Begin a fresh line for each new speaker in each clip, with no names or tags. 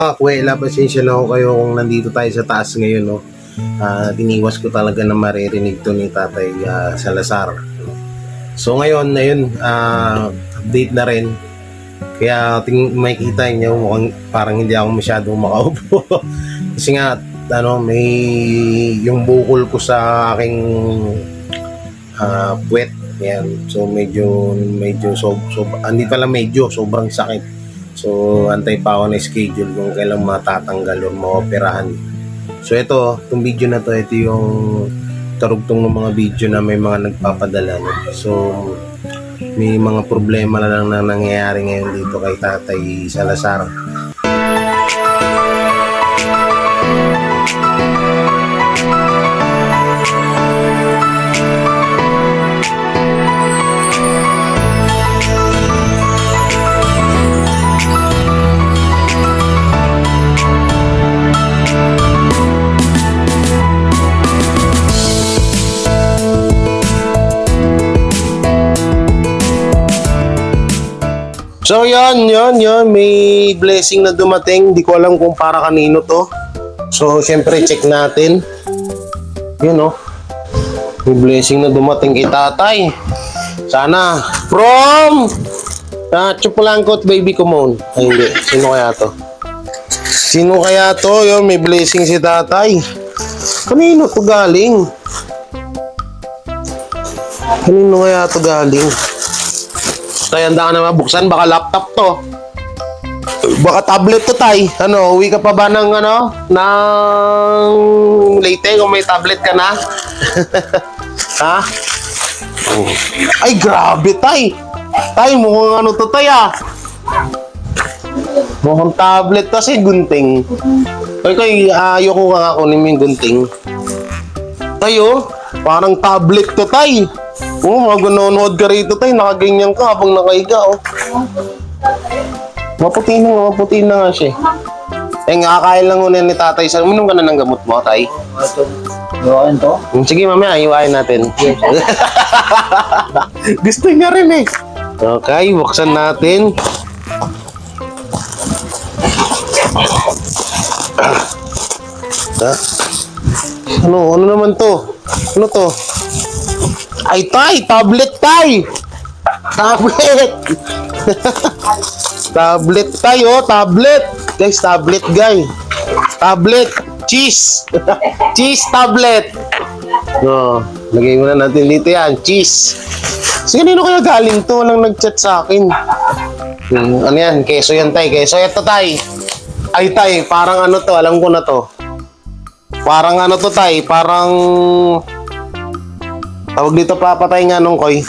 Kuwela, pasensya na ako kayo kung nandito tayo sa taas ngayon, no? Tiniwas ko talaga na maririnig to ni Tatay Salazar. So ngayon, update na rin. Kaya makikita niyo mukhang parang hindi ako masyadong makaupo. Kasi nga, may yung bukol ko sa aking puwet. Yan. So hindi pala sobrang sakit. So, antay pa ako na schedule kung kailan matatanggal o maoperahan. So, itong video na to, ito yung karugtong ng mga video na may mga nagpapadala. No? So, may mga problema na lang na nangyayari ngayon dito kay Tatay Salazar. So yan, may blessing na dumating. Hindi ko alam kung para kanino to. So syempre check natin. Yun may blessing na dumating kay Tatay. Sana from Chupulangkot Baby Kumon. Ay hindi, sino kaya to? Yun, may blessing si Tatay. Kanino to galing? Kanino kaya to galing? Tay, handa ka na mabuksan. Baka laptop to. Baka tablet to, Tay. Uwi ka pa ba ng Leyte kung may tablet ka na? Ha? Ay, grabe, Tay. Tay, mukhang to, Tay, Mukhang tablet kasi gunting. Ay, ayoko nga kunin mo yung gunting. Tay, parang tablet to, Tay. Mag-nanonood ka rito, Tay. Nakaganyan ka habang nakahiga, Maputi na nga siya. Kakain lang muna ni Tatay. Uminom ka na ng gamot mo, Tay?
Iwain to?
Sige, mamaya, iwain natin. Gusto niya rin, Okay, buksan natin. Ano naman to? Ano to? Ay, Tay! Tablet, Tay! Tablet! Tablet, Tay, tablet! Guys, tablet, guys. Tablet! Cheese! Cheese tablet! Lagay muna natin dito yan. Cheese! So, kanino kaya galing to? Walang nag-chat sa akin. Ano yan? Keso yan, Tay. Keso ito, Tay. Ay, Tay, parang to? Alam ko na to. Parang to, Tay. Parang... Tawag dito, papatay nga nung koy.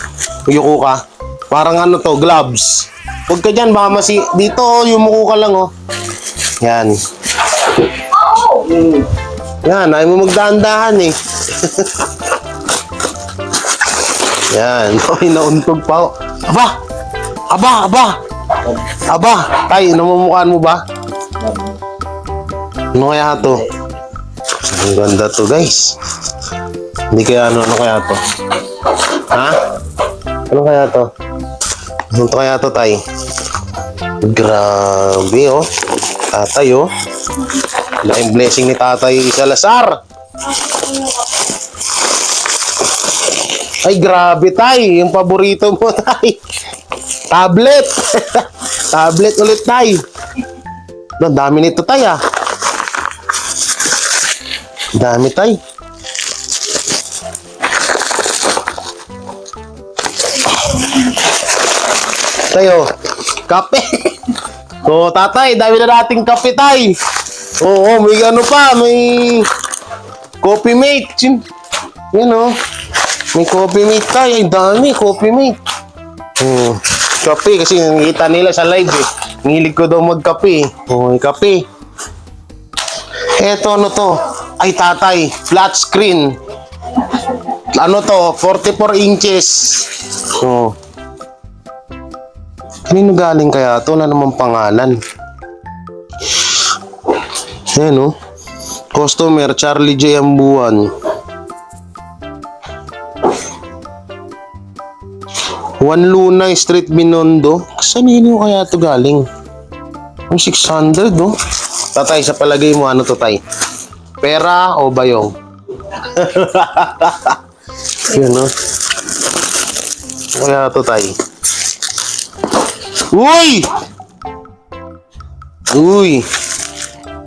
Yuko ka. Parang to, gloves. Huwag ka dyan, baka dito, yumuko ka lang, Yan. Yan, ayaw mo magdahan-dahan, Yan. Nauntog pa, Aba! Tay, namumukhaan mo ba? Ano kaya to? Ang ganda to, guys. Hindi kaya ano kaya to? Ha? Ano kaya to? Ano kaya to, Tay? Grabe, Tatay, laking blessing ni Tatay Salazar. Ay, grabe, Tay. Yung paborito mo, Tay. Tablet. Tablet ulit, Tay. Ang dami nito, Tay, Dami, Tay. Tayo, kape. Tatay, dami na nating kape, Tay. May may coffee mate. Yan, may coffee mate, Tay. Ay, dami, coffee mate. Kape, kasi nakikita nila sa live, Ngilig ko daw magkape. Kape. Eto, to? Ay, Tatay, flat screen. 44 inches. Kanino galing kaya ito? Wala namang pangalan. Ayan, Customer, Charlie J. Ambuan. Juan Luna Street, Binondo. Saan yun kaya ito galing? Ang 600, Tatay, sa palagay mo, ano to, tay? Pera o bayong? Yun, no? Kaya to, tay. Uy! Uy!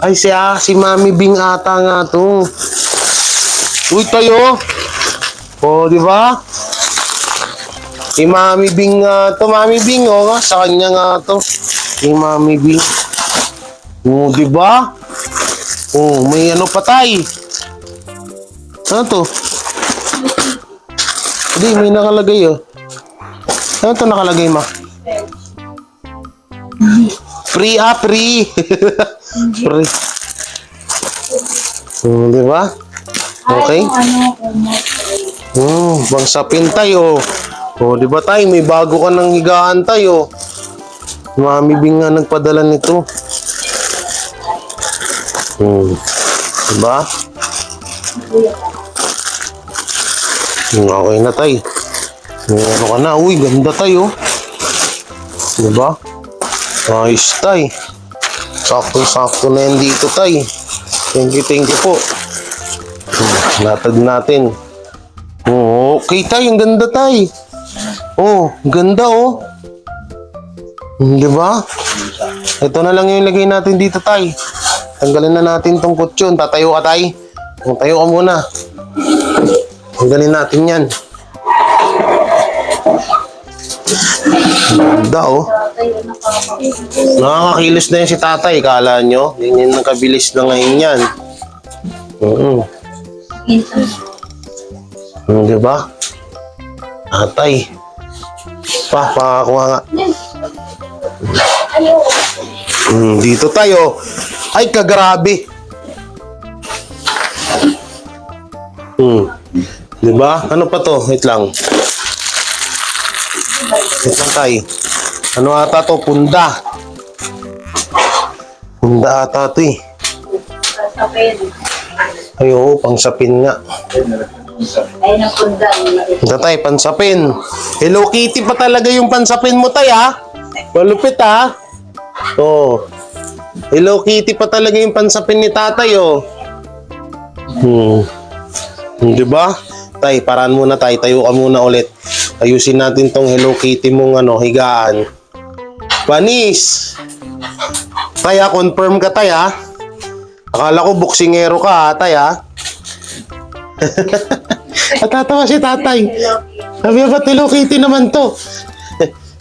Ay, si Mami Bing ata nga to. Uy, tayo! O, di ba? Si Mami Bing nga to. Mami Bing, o nga. Sa kanya nga to. Si Mami Bing. O, di ba? O, may ano pa tay. Ano to? Hindi, may nakalagay oh. Ano to nakalagay, ma? Free, free. Free. Di ba? Okay. Bang sapin tayo. O, di ba tayo? May bago ka ng higaan tayo. Mami Bing nga nagpadala nito. Di ba? Okay na tayo. Ano ka na? Uy, ganda tayo. Di ba? Ayos tayo. Sakto-sakto na yan dito tayo. Thank you po. Latag natin. Okay tayo, ang ganda tayo. Ganda oh. Di ba? Ito na lang yung ilagay natin dito tayo. Tanggalin na natin tong kutsyon. Tatayo ka tayo. Tayo ka muna. Tanggalin natin yan. Ganda oh. Nakakakilos na yan si tatay. Kala nyo? Yan nakabilis na ngayon yan. Diba? Tatay. Pakakuha nga. Dito tayo. Ay, kagrabe. Diba? Ano pa to? Wait lang. Wait lang tayo. Ano ata to? Punda. Punda ata to eh. Ay, oo, pangsapin nga.
Ay, napunda.
Tay, pansapin. Hello Kitty pa talaga yung pansapin mo, tay, ha? Malupit, ha? Oh. Hello Kitty pa talaga yung pansapin ni tatay, oh. Diba? Tay, paraan muna, tay. Tayo ka muna ulit. Ayusin natin tong Hello Kitty mong higaan. Panis! Tay, ha? Confirm ka, tay, ha? Akala ko boksingero ka, ha, tay, ha? Natatawa si tatay. Sabi ba, Hello Kitty naman to.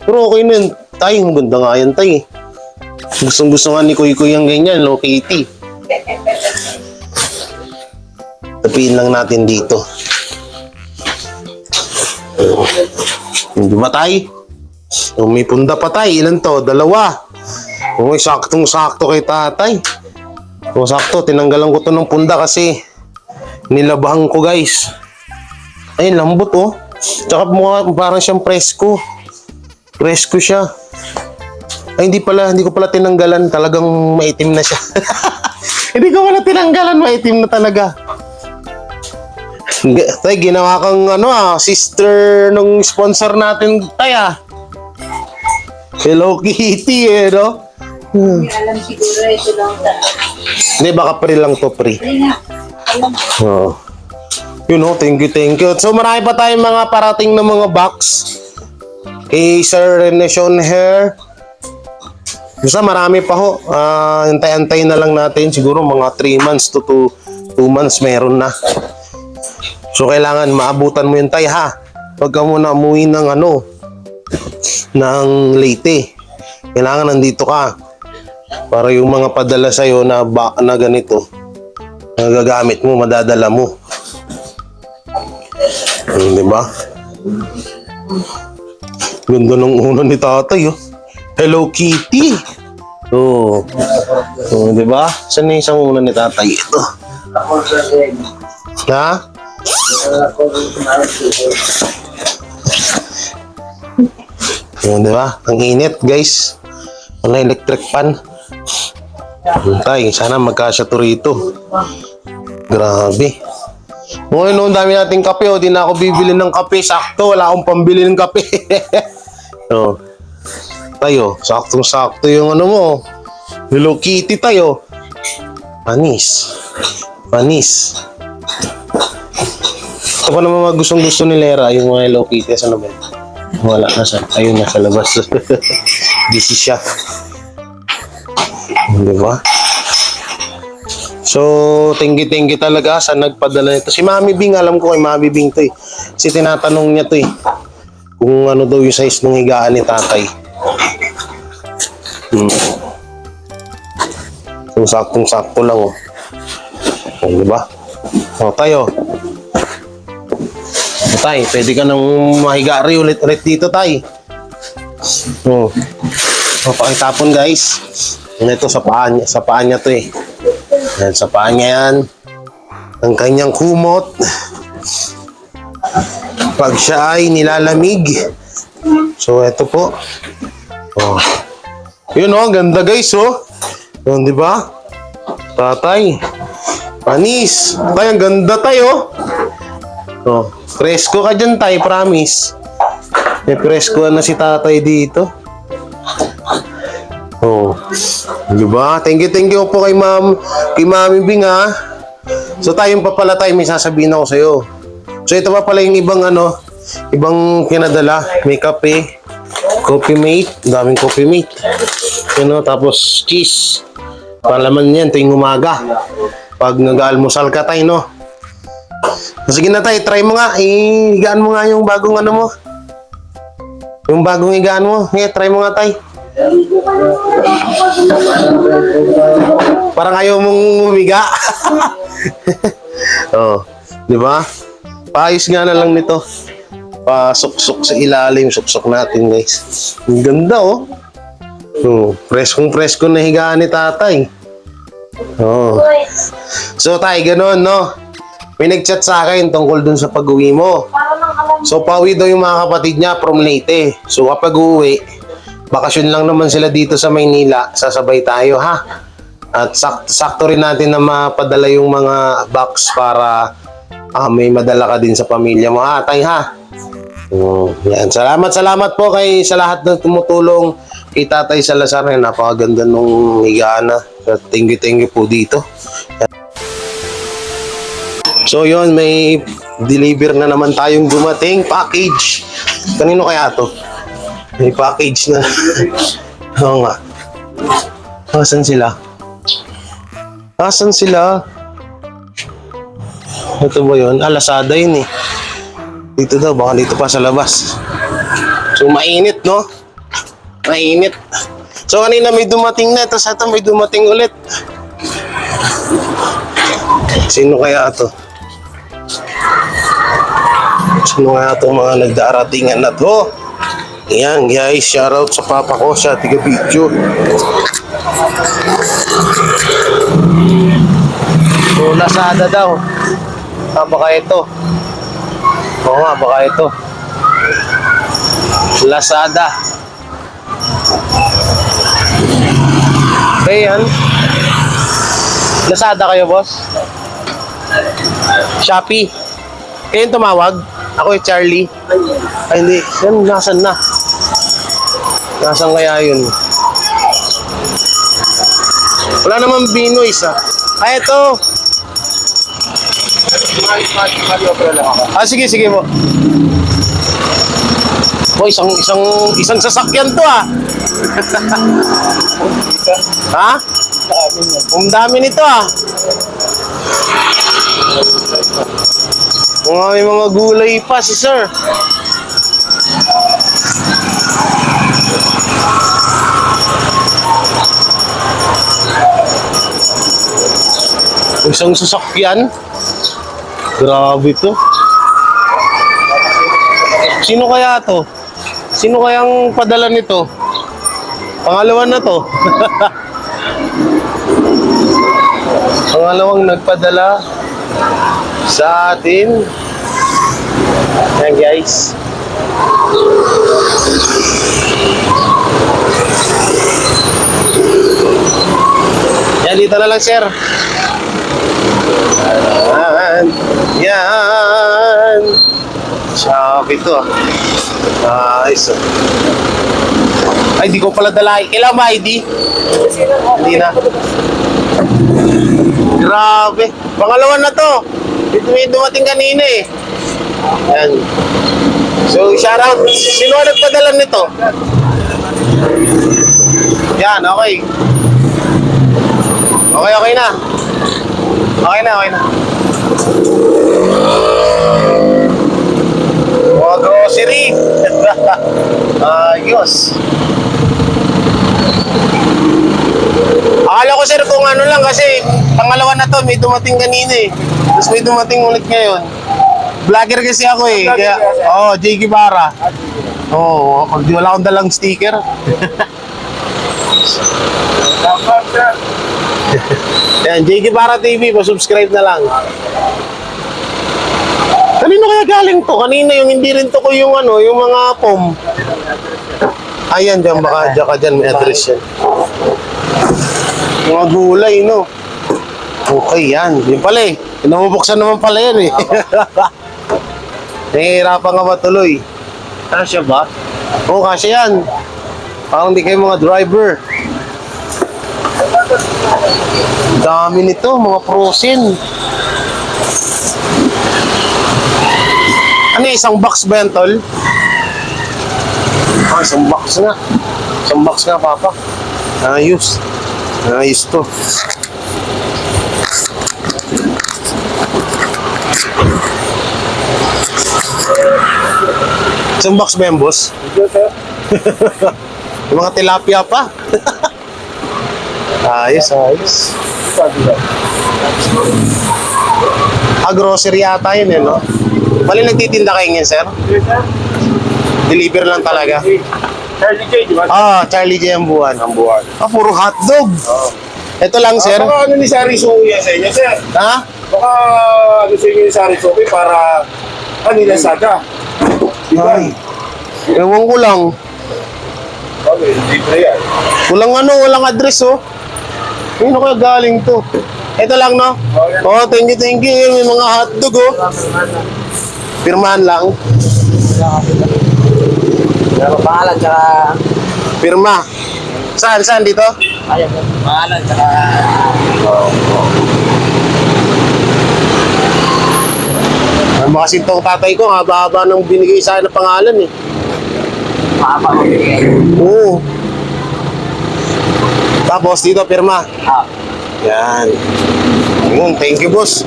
Pero okay na yun. Tay, ang ganda nga yan, tay. Gustong-gusto nga ni Kuy yung ganyan, Hello Kitty. Tapiin lang natin dito. Hindi ba, tay? May punda pa, tay. Ilan to? 2. May saktong-sakto kay tatay. Sakto, tinanggalan ko to ng punda kasi nilabahan ko, guys. Ay, lambot oh. Tsaka parang siyang presko. Presko siya. Ay, hindi ko pala tinanggalan. Talagang maitim na siya. Hindi ko pala tinanggalan. Maitim na talaga. Tay, ginawa kang sister nung sponsor natin, tay, ah. Hello Kitty, eh, no?
Hindi alam siguro ito lang
Hindi, baka pre lang to, pre. Oh. Thank you. So, marami pa tayong mga parating na mga box. Kay Sir Renacion Hair. Basta marami pa ho. Antay-antay na lang natin. Siguro mga 3 months to 2 months meron na. So, kailangan maabutan mo yun, tay, ha? Huwag ka muna umuwi ng ng Leyte. Kailangan nandito ka. Para yung mga padala sa'yo na ganito, na gagamit mo, madadala mo. Diba? Ganda ng uno ni tatay, oh. Hello Kitty! Oh. Diba? Saan na isang uno ni tatay? Ito. Ha? Diba? Ang init, guys. Wala electric fan. Tay, sana magkasya to rito. Grabe. Ngayon, ang dami nating kape. Di na ako bibili ng kape. Sakto, wala akong pambili ng kape. Tayo, saktong-sakto yung mo. Hello Kitty tayo. Panis. Panis. Ito pa naman mga gustong-gusto ni Lera, yung mga Hello Kitty sa naman. Wala na siya. Ayun na sa labas. Busy siya. Di ba? So, tinggi-tinggi talaga sa nagpadala nito. Si Mami Bing, alam ko kay Mami Bing to eh. Kasi tinatanong niya to eh. Kung ano daw yung size ng higaan ni tatay. So, saktong-sakto lang oh. Di ba? O, tayo. Tay, pwede ka nang mahiga rin ulit dito, tay. Oh. Pakitapon, guys. Yan ito sa paa niya to eh. Yan, sa paa niya yan. Ang kanyang kumot. Pag siya ay nilalamig. So, ito po. Oh. Yun oh, ganda guys oh. Yun, di ba? Tatay. Panis. Tay, ang ganda tayo. Oh, presko ka dyan tay, promise. May presko na si tatay dito. Oh. Diba? Thank you po kay Mami Bing ha. So tayong papala tayo, may sasabihin ako sa'yo. So ito pa pala yung ibang kinadala. May kape, coffee mate, daming coffee mate. You know, tapos cheese. Palaman yan tuwing umaga. Pag nag-almusal ka tayo, no? Sige na tayo, try mo nga. Higaan mo nga yung bagong ano mo. Yung bagong higaan mo. Ngayon, try mo nga tayo. Parang ayaw mong humiga. Oh, di ba? Paayos nga na lang nito. Pasuksok sa ilalim. Suksok natin, guys. Ang ganda, oh. Oh, preskong-presko na higaan ni tatay. Oh. So, tayo, ganun, no? May nag-chat sa akin tungkol dun sa pag-uwi mo. So, pauwi daw yung mga kapatid niya from Leyte. So, kapag uwi, bakasyon lang naman sila dito sa Maynila. Sasabay tayo, ha? At sakto rin natin na mapadala yung mga box para may madala ka din sa pamilya mo, ha? Tay, ha? Yan. Salamat po sa lahat ng tumutulong kay Tatay Salazar. Napakaganda nung higaan na. Thank you po dito. So yun, may deliver na naman tayong dumating package. Kanino kaya to? May package na. Oo nga. Asan sila? Asan sila? Ito ba yun? Lazada yun eh. Dito daw, baka dito pa sa labas. So mainit, no? Mainit. So kanina may dumating na, tapos ito may dumating ulit. Sino kaya to? Sino kaya itong mga nagdaratingan na to? Ayan guys, shoutout sa papa ko sa tiga-video. So, Lazada daw. Baka ito. Oo nga, baka ito. Lazada. Okay, yan. Lazada kayo, boss? Shopee. Kayo yung tumawag? Ako yung Charlie. Ay, hindi. Yan, nasan na? Nasan kaya yun? Wala naman Binoys, ah. Ay, ito. Ah, sige po. Oh, isang sasakyan to, ah. Ha? Ang dami nito, ah. May mga gulay pa si sir. Isang sasakyan. Grabe to. Sino kaya to? Sino kayang padala nito? Pangalawa na to. Pangalawang nagpadala sa atin. Yan guys. Yan, dito na lang sir. Yan. Sabi to. Nice. Ay, di ko pala dala. Kailangan ba ID? Hindi na. Grabe. Pangalawa na to. Ito may dumating kanina eh. Yan. So, shoutout. Sino ang nagpadala nito? Yan, okay. Okay na. Okay na. Mga grocery. Ayos. Akala ko sir kung ano lang kasi pangalawa na to, may dumating kanina eh. Tapos may dumating ulit ngayon. Vlogger kasi ako eh. Kaya, Jay Guevara. Wala akong dalang sticker. Yan, Jay Guevara TV, pa-subscribe na lang. Kanino kaya galing to? Kanina yung hindi rin to ko yung yung mga pom. Ayan, dyan baka dyan may address yan. Mga gulay, no? Okay, yan. Yun pala eh. Pinamubuksan naman pala yan eh. Nahihirapan nga ba tuloy? Kasya ba? Oo, kasya yan. Parang di kayo mga driver. Dami nito, mga frozen. Ano isang box ba yan, tol? Isang box na. Isang box nga, papa. Ayos. Ayos to. Isang box ba yan, boss? Yung mga tilapia pa. Ayos. Grocery yata yun eh, no? Bali nagtitinda kayo ngayon, sir? Deliver lang talaga.
Charlie J, di ba?
Charlie J ang buwan. Puro hotdog. Ito lang, sir.
Baka ano ni Sari Suki yan sa inyo, sir?
Ha?
Baka ano sa inyo ni Sari Suki para kanila saga.
Ay. Ewan ko lang.
Okay, libre yan.
Walang address, oh. Ano kaya galing to? Ito lang, no? Thank you. May mga hotdog, oh. Pirmahan lang.
Pangalan, tsaka...
Pirma. Saan dito?
Ayan, pangalan, tsaka...
Ang mga sintong tatay ko, haba-haba nang binigay sa akin na pangalan, eh.
Mahaba mo bigay.
Oo. Tapos dito, pirma. Yan. Yun, thank you, boss.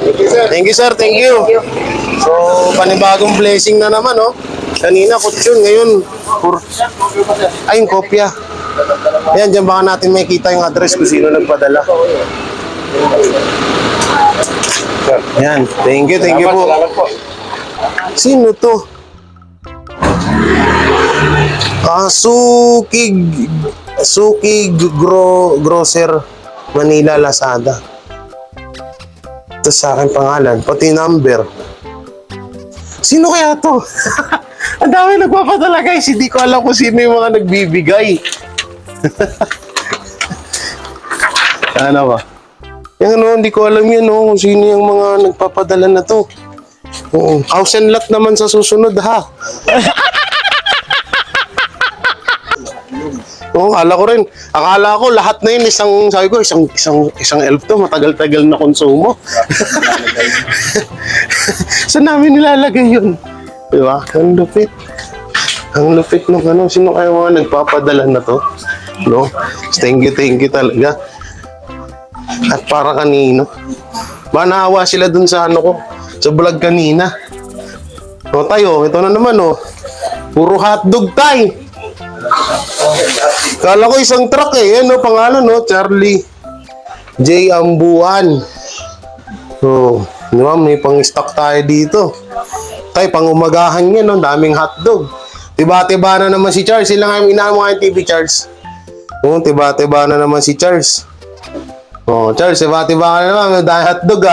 Thank you, sir. Thank you. So, panibagong blessing na naman, oh. Kanina, kutsyon. Ngayon, ay, yung kopya. Yan, dyan baka natin makita yung address kung sino nagpadala. Yan. Thank you po. Sino to? Suki Grocer Manila Lazada. Ito sa akin pangalan, pati number. Sino kaya to? Ang dami nagpapadala guys, hindi ko alam kung sino yung mga nagbibigay. Ano ba? Yung hindi ko alam yan kung sino yung mga nagpapadala na to. Oo, house and lot naman sa susunod ha. Oo, akala ko lahat na yun sabi ko isang elf to, matagal-tagal na konsumo. Saan namin nilalagay yun? Diba? Ang lupit. Ang lupit nung sino kaya mga nagpapadala na to? No? Thank you talaga. At para kanino? Ba naawa sila dun sa sa vlog kanina. Tayo, ito na naman puro hotdog tayo. Kala ko isang truck eh. Yan pangalan Charlie J. Ambuan. Diba? May pang-stock tayo dito. Tayo, pang-umagahan yan daming hotdog. Tiba-tiba na naman si Charles. Sila nga yung inaamo nga yung TV Charles. Tiba-tiba na naman si Charles. Charles, tiba-tiba ka na naman. May dahil hotdog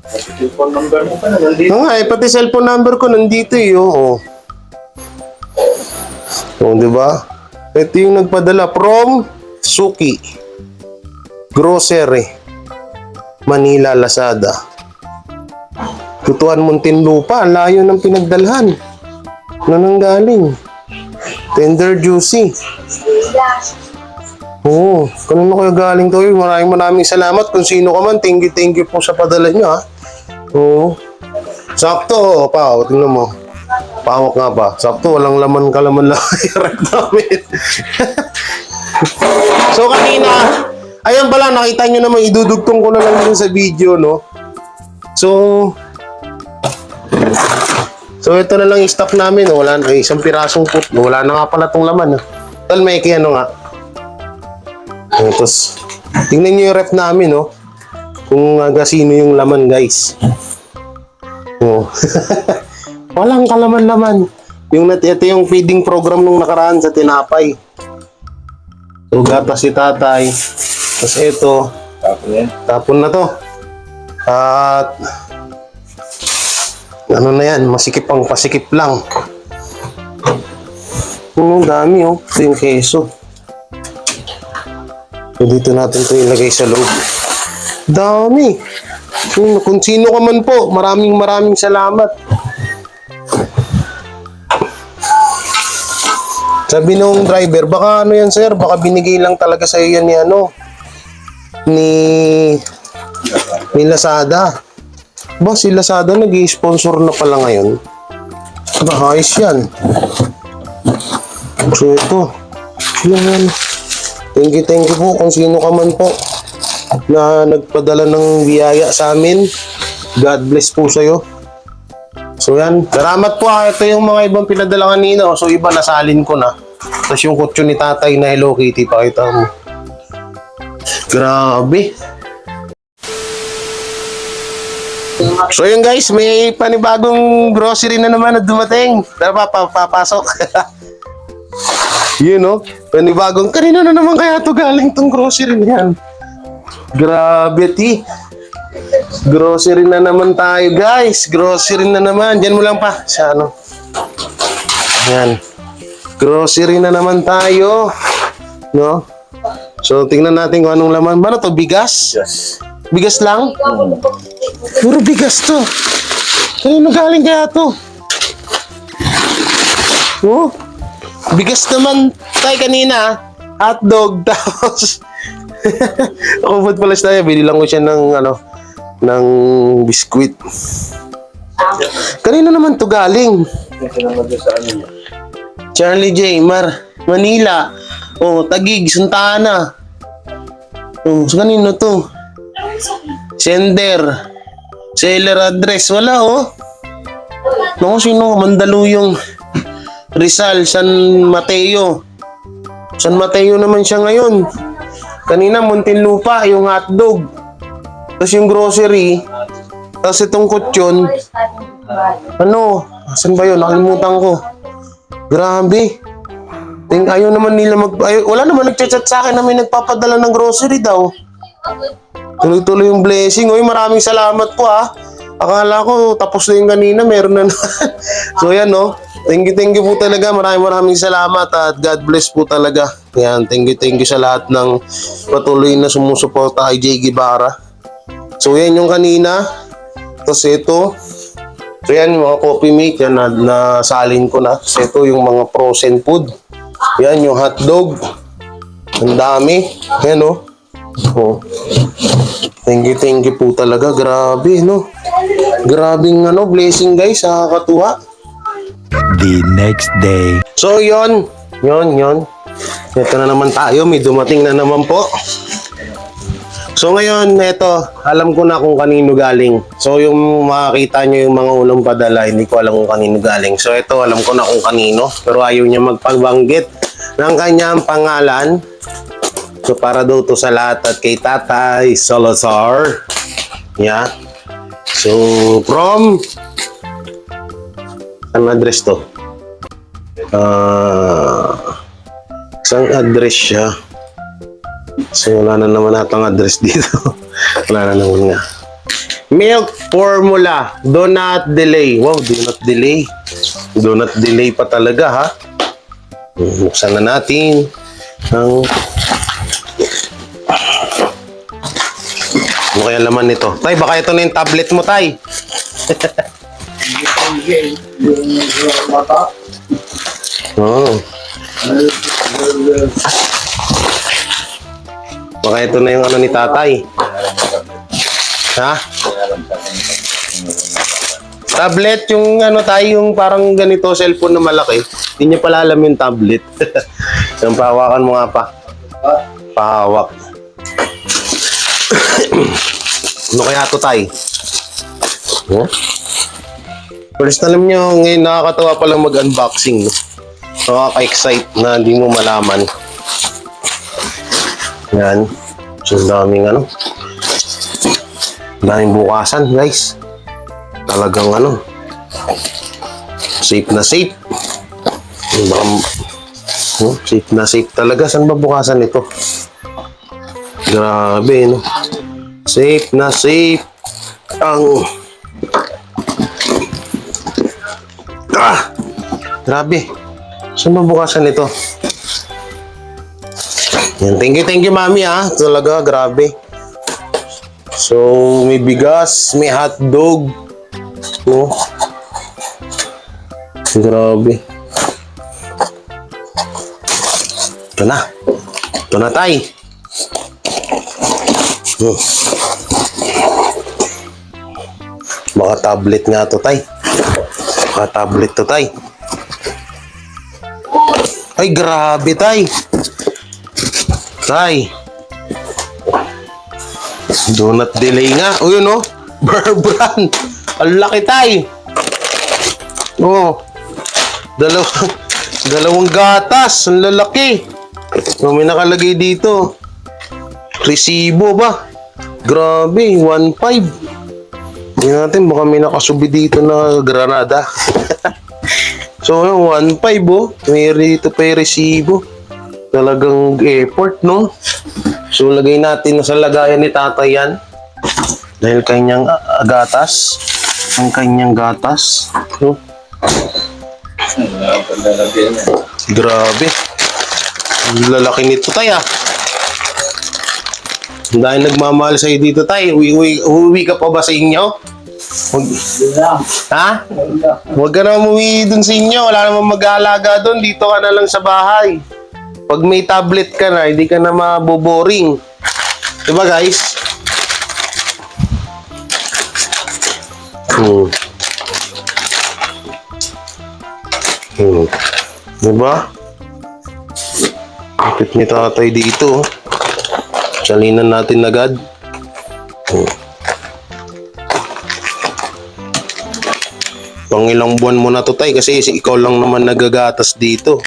Cellphone number mo pa na nandito.
Pati cellphone number ko nandito eh. Diba? Ito yung nagpadala from Suki Grocery Manila Lazada. Tutuan Muntinlupa, layo ng pinagdalhan. Nanggaling. Tender juicy. Oo, kanino kaya galing to? Maraming salamat. Kung sino ka man, thank you po sa padala nyo, ha? Oo. Sakto, pa, tingnan mo. Pawak nga pa. Sakto, walang kalaman lang yung rep namin. So, kanina, ayan pala, nakita nyo naman, idudugtong ko na lang din sa video, no? So, ito na lang yung stock namin, no? Wala na, isang pirasong put. Wala na nga pala tong laman, no? Tal, may ano nga. Tapos, tingnan nyo yung ref namin, no? Kung sino yung laman, guys. Oh. Walang kalaman-laman. Ito yung feeding program nung nakaraan sa tinapay. So, gatas si tatay. Tapos ito, tapon na to. At, ano na yan, masikip pang pasikip lang. Ang dami, oh. Ito yung keso. So, dito natin ito ilagay sa loob. Dami. Kung sino ka man po, maraming salamat. Sabi nung driver, baka ano yan sir, baka binigay lang talaga sa iyo yan ni Lazada. Ba, si Lazada nag-i-sponsor na pala ngayon. Ayos yan. So ito, yan. Thank you po kung sino ka man po na nagpadala ng biyaya sa amin. God bless po sa'yo. So yan, salamat po. Ito yung mga ibang pinadala kanina. So iba nasalin ko na. Tapos yung kutso ni tatay na Hello Kitty, pakita mo. Grabe. So yun guys, may panibagong grocery na naman na dumating. Tara papasok. Yun no, panibagong, kanina na naman kaya to galing tong grocery na yan. Grabe ti. Grocery na naman tayo guys. Grocery na naman. Diyan mo lang pa sa ano. Yan. Grocery na naman tayo. No? So tingnan natin kung anong laman. Ano to? Bigas?
Yes.
Bigas lang? Puro bigas to. Kanino galing kaya to? Oh? Bigas naman tayo kanina. Hotdog. Tapos ako food pala tayo. Binilang ko siya ng biskwit. Kanino naman to galing?
Ito naman doon sa ano niya.
Charlie J. Manila. Oh, Taguig, Santa Ana. Oh, sa kanino to? Sender. Seller address. Wala, oh. Naku, sino? Mandaluyong. Rizal, San Mateo. San Mateo naman siya ngayon. Kanina, Muntinlupa, yung hotdog. Tapos yung grocery. Tapos itong kutsyon. Ano? Saan ba yun? Nakalimutan ko. Grabe. Ayaw naman nila wala naman nagchat-chat sa akin na may nagpapadala ng grocery daw. Tuloy-tuloy yung blessing. Uy, maraming salamat po ha. Akala ko tapos na yung kanina, meron na naman. So yan no. Thank you po talaga. Maraming salamat at God bless po talaga. Yan, thank you sa lahat ng patuloy na sumusuporta kay Jay Guevara. So yan yung kanina. Tapos ito. So yan yung mga coffee mate. Yan nasalin ko na. Tapos ito yung mga frozen food. Yan yung hotdog. Ang dami. Yan o. Oh. Thank you po talaga. Grabe no. Grabing blessing guys. Nakakatuwa.
The next day.
So yon. Ito na naman tayo. May dumating na naman po. So ngayon, ito, alam ko na kung kanino galing. So yung makakita nyo yung mga unang padala, hindi ko alam kung kanino galing. So ito, alam ko na kung kanino. Pero ayaw niya magpagbanggit ng kanyang pangalan. So para daw to sa lahat at kay Tatay Salazar. Yeah. So from... Saan address to? Saan address siya? So, wala na naman natang address dito. Wala na naman nga. Milk formula. Do not delay. Wow, do not delay. Do not delay pa talaga, ha? Buksan na natin. Ano kaya laman nito? Tay, baka ito na yung tablet mo, Tay.
Yung mata.
Oh. Baka ito na yung ano ni tatay. Ha? Tablet, yung ano tayo, yung parang ganito, cellphone na malaki. Hindi niya pala alam yung tablet. Yung pahawakan mo nga pa. Pahawak. Ano kaya ito tayo? Huh? First, alam nyo, ngayon nakakatawa palang mag-unboxing. No? Nakaka-excite na hindi mo malaman. Yan. So, daming ano. Daming bukasan, guys. Talagang ano. Safe na safe. Baka, safe na safe talaga. Saan ba bukasan ito? Grabe, no? Safe na safe. Grabe. Saan ba bukasan ito? Yan. Thank you, mami, ha. Talaga, grabe. So, may bigas, may hotdog. Oh. Grabe. Ito na. Ito na, tay. Baka tablet nga to, tay. Baka tablet to, tay. Ay, grabe, tay. Tay. Do not delay nga. O, yun, oh. Burbrand. Ang laki, tay. Oh. Dalawang gatas. Ang lalaki. Oh, may nakalagay dito. Resibo ba? Grabe, 1.5. Hindi natin, baka may nakasubi dito na granada. So, 1.5, oh. May dito pa yung resibo. Talagang effort, no? So, lagay natin sa lagayan ni tatay yan. Dahil kanyang gatas. Ang kanyang gatas. No? Grabe. Ang lalaki nito, tay, ah. Dahil nagmamahal sa'yo dito, tay. Uwi ka pa ba sa inyo? Ha? Huwag ka na umuwi dun sa inyo. Wala namang mag-aalaga dun. Dito ka na lang sa bahay. Pag may tablet ka na, hindi ka na maboboring. Diba, guys? Diba? Kapit ni tatay dito. Salinan natin agad. Pang ilang buwan mo na to, tay, kasi ikaw lang naman nagagatas dito.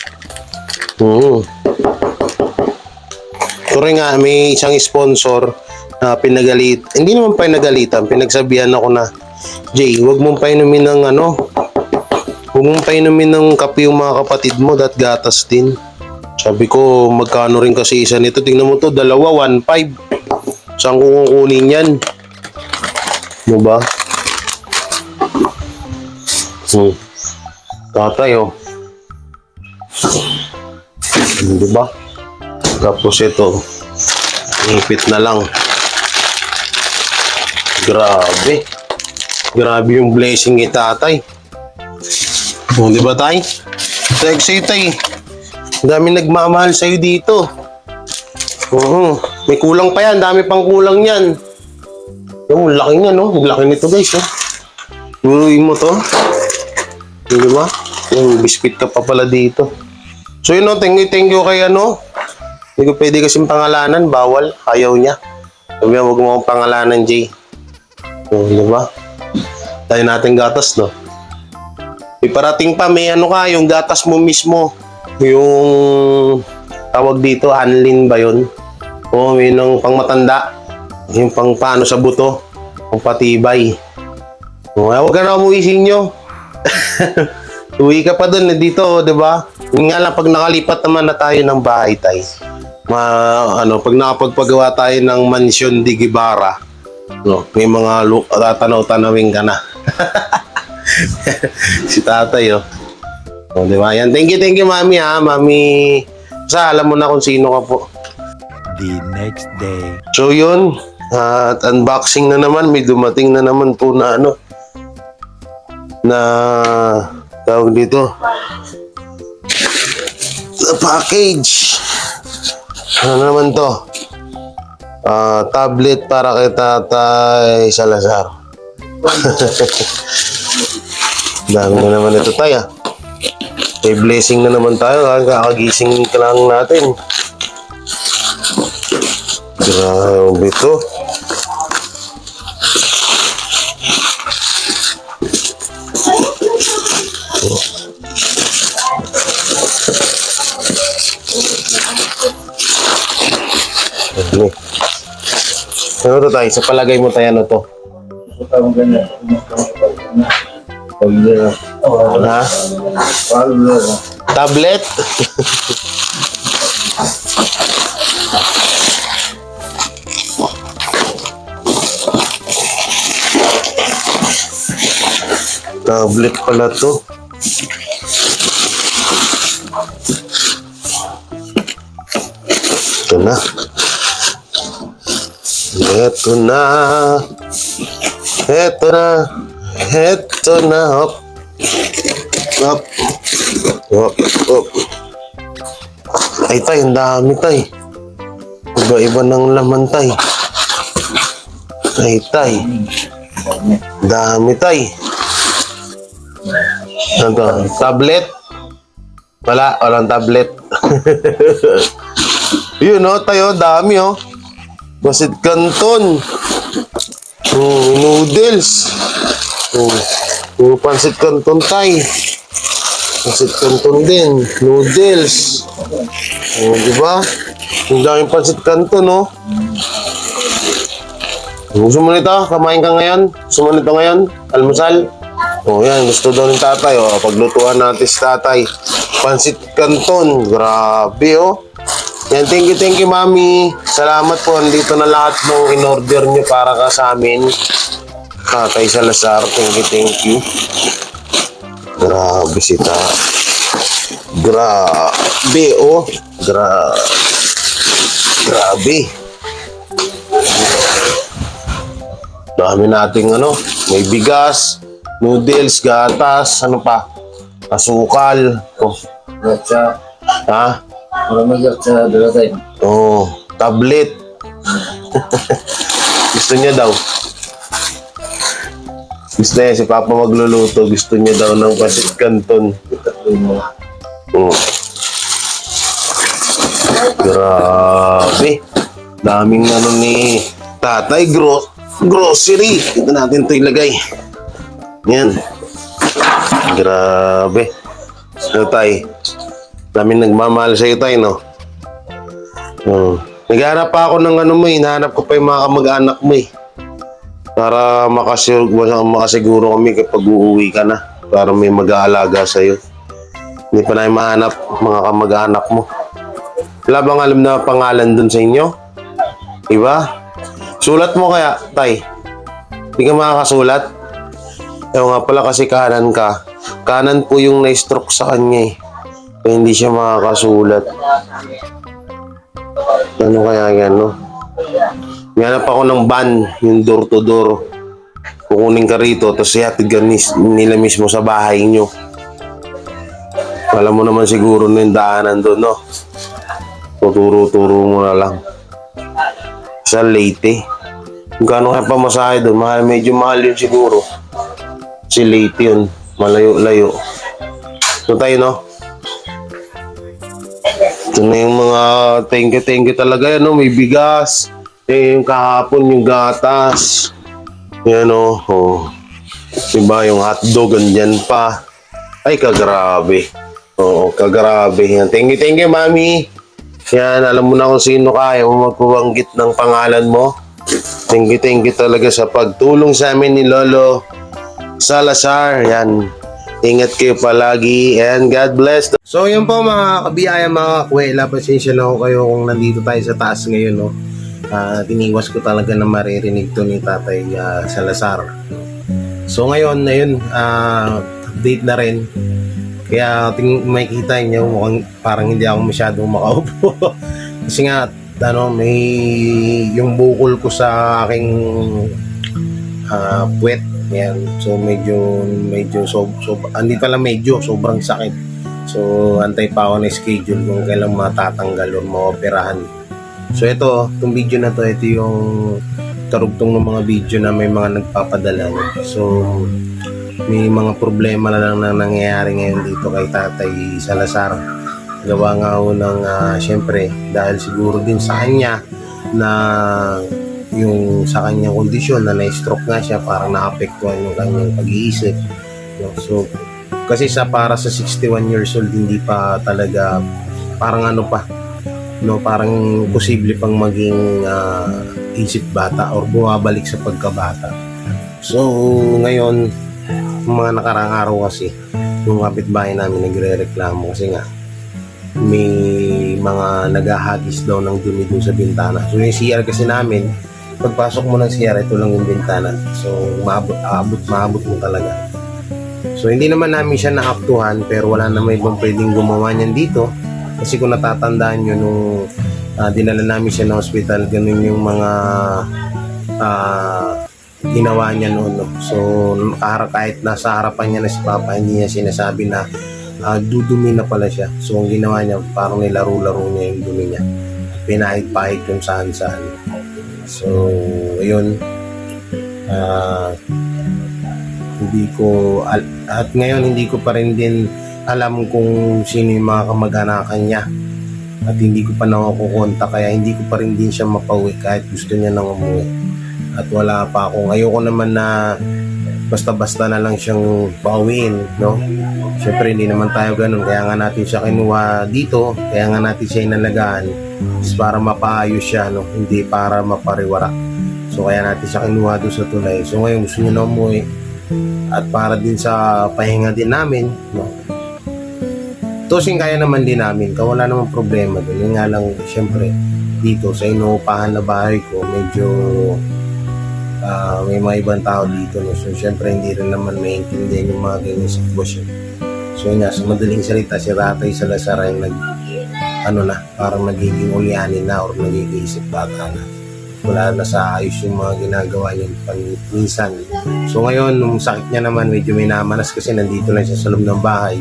Ito rin nga, may isang sponsor na pinagalit. Hindi naman pinagalitan, pinagsabihan ako na, Jay, huwag mong painumin ng ano, huwag mong painumin ng kape yung mga kapatid mo, dat gatas din. Sabi ko, magkano rin kasi isa nito? Tingnan mo to, dalawa, 1.5. Saan ko kukunin yan? Diba? Tatay, oh. Diba? Tapos ito, ipit na lang. Grabe. Grabe yung blessing ni tatay. Oh, diba, tay? Thanks sa'yo, tay. Ang dami nagmamahal sa'yo dito. May kulang pa yan. Dami pang kulang yan. Yung laki niya, no? Ang laki nito, guys, oh. Uruin mo to. Diba? Yung biscuit ka pa pala dito. So, yun, no? Thank you kay ano. Hindi ko pwede kasing pangalanan. Bawal. Ayaw niya. Sabi niya, huwag mo akong pangalanan, Jay. Diba? Tayo natin gatas, no? May parating pa, may ano ka, yung gatas mo mismo. Yung tawag dito, Anlin ba yun? O, may nang pang matanda. Yung pang paano sa buto. Pang patibay. O, huwag ka na umuwi sa inyo. Uwi ka pa dun, dito, di ba? Yung nga lang, pag nakalipat naman na tayo ng bahay, tay. Pag nakapagpagawa tayo ng Mansion de Guevara, no, may mga tatanaw-tanawin ka na. Si tatay, oh. O, di ba? Yan. Thank you, mami, ha. Mami, sa alam mo na kung sino ka po.
The next day.
So, yun. At unboxing na naman. May dumating na naman po na ano. Na tawag dito. Na package. Ano naman to? tablet para kay Tatay Salazar. Dami na naman ito tayo. May blessing na naman tayo. Kakagising ka lang natin. Grabe ito. Ano to tayo? Sa palagay mo tayo ano to? Ha? Tablet? Tablet pala to. Ito na. Ito na. Ito na. Ito na. Hop. Hop. Hop. Hop. Ay tay, ang dami tay. Iba-iba ng laman tay. Ay tay. Dami tay. Ano to? Tablet? Walang tablet. Yun o, tayo, dami o. Basit Canton. Noodles. Pansit Canton tay. Pansit Canton din. Noodles. Diba? Ang daming Pansit Canton, no? Gusto mo nito? Kamain ka ngayon? Gusto mo nito ngayon? Almusal? Yan. Gusto daw ng tatay, paglutuan natin si tatay. Pansit Canton. Grabe, Yan, thank you, mami. Salamat po. Andito na lahat ng in-order nyo para ka sa amin. Tatay Salazar, thank you. Grabe si ta. Grabe, Grabe. Dami nating may bigas, noodles, gatas, ano pa? Asukal.
Gatsa.
Ha?
Wala mag-gatsa dala tayo.
Tablet. Gusto niya daw. Gusto niya si Papa magluluto. Gusto niya daw ng Pansit Canton. Grabe. Daming ni tatay. Grocery. Ito natin ito ilagay. Yan. Grabe. Tay. Daming nagmamahal sa'yo tayo, no? Naghanap pa ako ng hinahanap ko pa yung mga kamag-anak mo para makasiguro kami kapag uuwi ka na. Para may mag-aalaga sa'yo. Hindi pa namin mahanap mga kamag-anak mo. Wala bang alam na pangalan dun sa inyo? Diba? Sulat mo kaya, tay? Hindi ka makakasulat? Nga pala kasi kanan ka. Kanan po yung na-stroke sa kanya Kaya hindi siya makakasulat. Ano kaya yan, no? Ganap ako ng van, yung door to door. Kukunin ka rito, tapos ihatid ka nila mismo sa bahay nyo. Alam mo naman siguro na yung daanan doon, no? Tuturo-turo mo na lang. Sa Leyte. Kung gaano kaya pamasahe doon, medyo mahal yun siguro. Si Leyte yun. Malayo-layo. So tayo, no? Ito na yung mga thank you talaga yan, no? May bigas. Yung kahapon, yung gatas. Yan, Diba, yung hotdog, andyan pa. Ay, kagrabe. Kagrabe. Yan. Thank you, mami. Yan, alam mo na kung sino ka. Ayaw mo magpabanggit ng pangalan mo. Thank you talaga sa pagtulong sa amin ni Lolo Salazar. Yan. Ingat kayo palagi and God bless. So yun po mga kabiyaya, mga kuwela, pasensya na ako kayo kung nandito tayo sa taas ngayon, no? Tiniwas ko talaga na maririnig to ni Tatay Salazar. So ngayon, update na rin. Kaya makikita niyo mukhang parang hindi ako masyadong makaupo. Kasi nga, may yung bukol ko sa aking puwet. Yan. So medyo hindi pala sobrang sakit. So antay pa ako na schedule kung kailan matatanggal o maoperahan. So itong video na to, ito yung karugtong ng mga video na may mga nagpapadala. No? So may mga problema na lang na nangyayari ngayon dito kay Tatay Salazar. Gawa nga ho ng syempre dahil siguro din sa kanya na yung sa kanyang kondisyon na na-stroke nga siya, parang naapektuhan yung kanyang pag-iisip. No? So kasi para sa 61 years old, hindi pa talaga parang ano pa, no, parang posible pang maging isip bata or bumabalik sa pagkabata. So ngayon, mga nakaraang araw kasi, yung kapitbahay namin nagre-reklamo kasi nga may mga naghahagis daw ng dumi dun sa bintana. So yung CR kasi namin, pagpasok mo ng CR, ito lang yung bintana. So maabot mo talaga. So hindi naman namin siya naaktuhan, pero wala naman ibang pwedeng gumawa niyan dito. Kasi kung natatandaan nyo nung dinala namin siya ng hospital, ganun yung mga ginawa niya noon. No? So kahit nasa harapan niya na si Papa, hindi niya sinasabi na dudumi na pala siya. So ang ginawa niya, parang nilaro-laro niya yung dumi niya. Pinahit-pahit kung saan-saan. So ayun, hindi ko at ngayon hindi ko pa rin din alam kung sino yung mga kamag-anakan niya at hindi ko pa nakukonta, kaya hindi ko pa rin din siya mapauwi kahit gusto niya nang umuwi. At wala pa akong, ayoko naman na basta-basta na lang siyang pauwiin, no? Syempre hindi naman tayo ganun, kaya nga natin siya kinuha dito, kaya nga natin siya inalagaan para mapaayos siya, no? Hindi para mapariwara. So kaya natin siya kinuha doon sa tulay. So ngayon gusto niya na umuwi at para din sa pahinga din namin, no? Tosing kaya naman din namin, wala namang problema doon. Yung nga lang, syempre, dito sa inuupahan na bahay ko, medyo may mga ibang tao dito. No? So, syempre, hindi rin naman maintindihan yung mga ganyan sitwasyon. So, yun nga, sa madaling salita, si Tatay Salazar ay parang nagiging ulyanin na or nagiging isip bata na. Wala na sa ayos yung mga ginagawa niya minsan. So, ngayon, nung sakit niya naman, medyo may namanas kasi nandito lang siya sa loob ng bahay.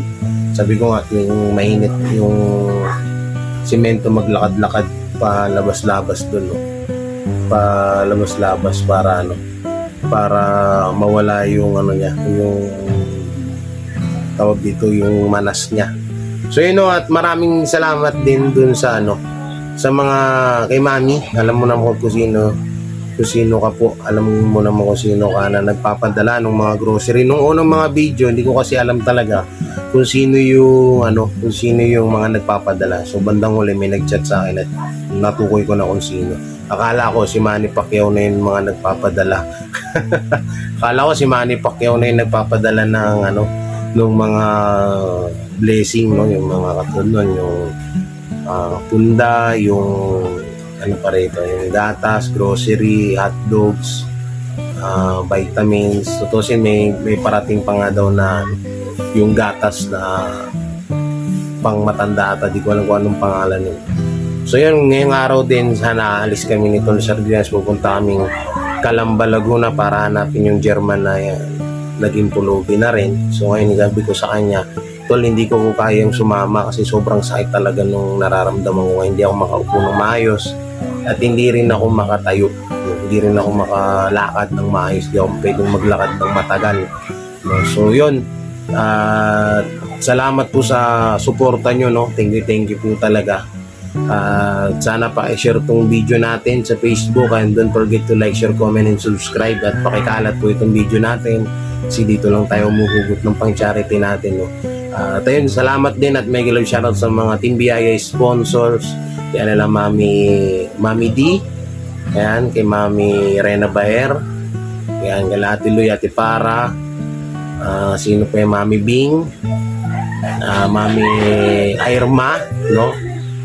Sabi ko nga, yung mainit yung simento, maglakad-lakad pa labas-labas doon, no? Pa labas-labas para mawala yung niya, yung tawag dito, yung manas niya. So yun, no, at maraming salamat din dun sa sa mga kay Mami. Alam mo naman kung sino ka po. Alam mo naman kung sino ka na nagpapadala ng mga grocery. Nung unang mga video, hindi ko kasi alam talaga kung sino yung mga nagpapadala. So bandang huli may nagchat sa akin at natukoy ko na kung sino. Akala ko si Manny Pacquiao na yung mga nagpapadala. Akala ko si Manny Pacquiao na yung nagpapadala ng ng mga blessing, no, yung mga katulad nun, yung punda, yung yung gatas, grocery, hotdogs, vitamins. Tutusin, may parating pa nga daw na yung gatas na pang matanda ata, di ko alam kung anong pangalan yun. So yun, ngayong araw din sana alis kami ni Tol Sardinas, pupunta kaming Calamba, Laguna para hanapin yung German na naging pulubi na rin. So ngayon gabi ko sa kanya, Tol, hindi ko kayang sumama kasi sobrang sakit talaga nung nararamdaman ko. Hindi ako makaupo ng maayos at hindi rin ako makatayo. Hindi rin ako makalakad ng maayos. Hindi ako pwedeng maglakad ng matagal. So yun, salamat po sa suporta nyo, no? Thank you po talaga. Sana pa-share tong video natin sa Facebook, and don't forget to like, share, comment, and subscribe, at pakikalat po itong video natin kasi dito lang tayo umuhugot ng pang-charity natin, no? At ayun, salamat din at mega love shoutout sa mga Team Biyaya sponsors. Kaya nila Mami D, ayan, kay Mami Rena Baer, ayan, kay Ate Luy, Ate Para, sino pa yung Mami Bing, Mami Irma, no?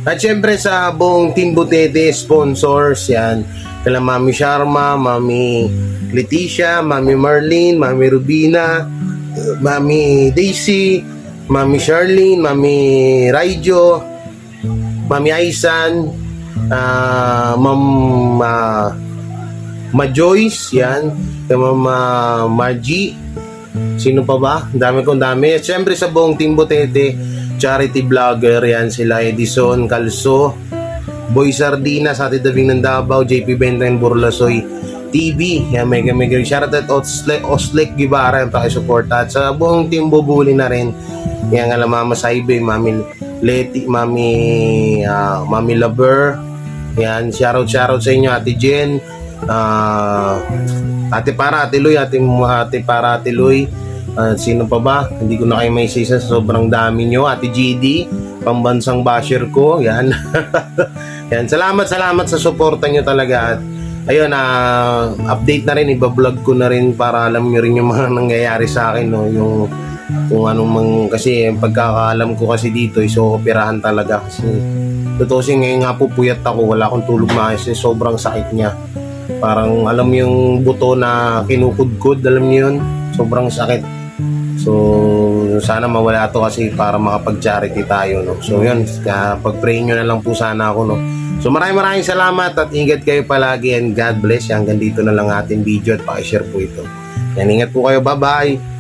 At syempre sa buong Team Butete sponsors, yan, kala Mami Sharma, Mami Leticia, Mami Marlene, Mami Rubina, Mami Daisy, Mami Charlene, Mami Raijo, Mami Aisan, Ma Joyce, yan, kay Mama Margie, sino pa ba? Dami. At syempre sa buong Team Butete charity vlogger, yan, sila Edison Calso, Boy Sardina sa Ate Dabing ng Davao, JP Benten Burlasoy TV. Yan, mega shoutout Oslek Gibara yung pakisuporta. At sa buong team Bubuli na rin. Yan nga lang Mama Saibe, Mami Leti, Mami Laber. Yan, shoutout sa inyo Ate Jen, Ate Para, Ate Loy, Ate Para, Ate Loy. Sino pa ba? Hindi ko na kayo may isa sa sobrang dami nyo. Ate GD, pambansang basher ko. Yan. Yan. Salamat sa suporta nyo talaga. At ayun, update na rin, ibablog ko na rin para alam nyo rin yung mga nangyayari sa akin. No? Yung kung anong kasi pagkakaalam ko kasi dito, operahan talaga. Kasi tutusin ngayon nga po puyat ako. Wala akong tulog maayos. Sobrang sakit niya. Parang alam yung buto na kinukudkod. Alam niyo yun? Sobrang sakit. So, sana mawala to kasi para makapag-charity tayo, no? So, yun. Pag-pray nyo na lang po sana ako, no? So, maraming salamat at ingat kayo palagi and God bless. Hanggang dito na lang ating video at pakishare po ito. Yan, ingat po kayo. Bye-bye!